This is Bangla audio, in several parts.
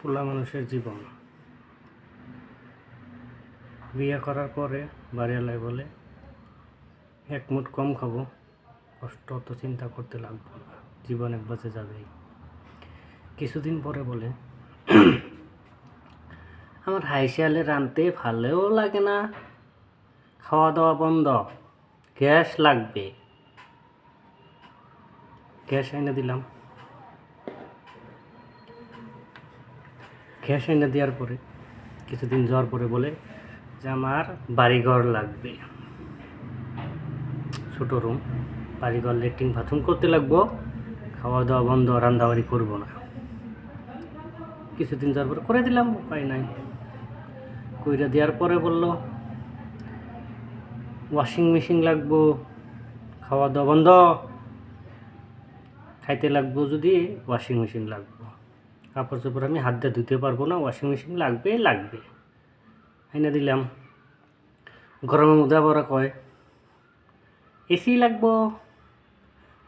পোলা মানুষের জীবন। বিয়ে করার পরে বাড়িওয়ালাই বলে এক মুঠ কম খাবো, কষ্ট অত চিন্তা করতে লাগবো না, জীবন এক বাজে যাবেই। কিছুদিন পরে বলে আমার হাইশিয়ালে রাঁধতে ভালোও লাগে না, খাওয়া দাওয়া বন্ধ, গ্যাস লাগবে। গ্যাস এনে দিলাম। গ্যাস এনে দেওয়ার পরে কিছুদিন যাওয়ার পরে বলে যে আমার বাড়িঘর লাগবে, ছোটো রুম, বাড়িঘর, লেট্রিন বাথরুম করতে লাগবো, খাওয়া দাওয়া বন্ধ, রান্নাবাড়ি করবো না। কিছুদিন যাওয়ার পরে করে দিলাম, উপায় নাই। কইরা দেওয়ার পরে বলল ওয়াশিং মেশিন লাগবো, খাওয়া দাওয়া বন্ধ, খাইতে লাগবো যদি ওয়াশিং মেশিন লাগবো, কাপড় চোপড় আমি হাত দিয়ে ধুতে পারবো না, ওয়াশিং মেশিন লাগবে। এনে দিলাম। গরমের মধ্যে আবার কয় এসি লাগবো,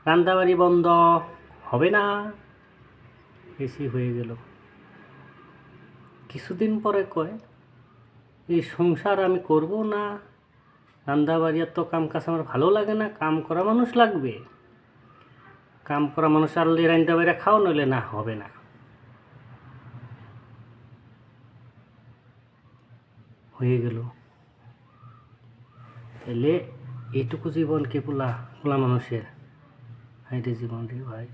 রান্নাবাড়ি বন্ধ হবে না। এসি হয়ে গেল। কিছুদিন পরে কয় এই সংসার আমি করব না, রান্নাবাড়ি এত কাম কাজ আমার ভালো লাগে না, কাম করা মানুষ লাগবে, কাম করা মানুষ আনলে রান্না বাইরে খাও, নইলে না, হবে না। হয়ে গেল। তাহলে এইটুকু জীবন কে পোলা মানুষের, হাইরে জীবন রে ভাই।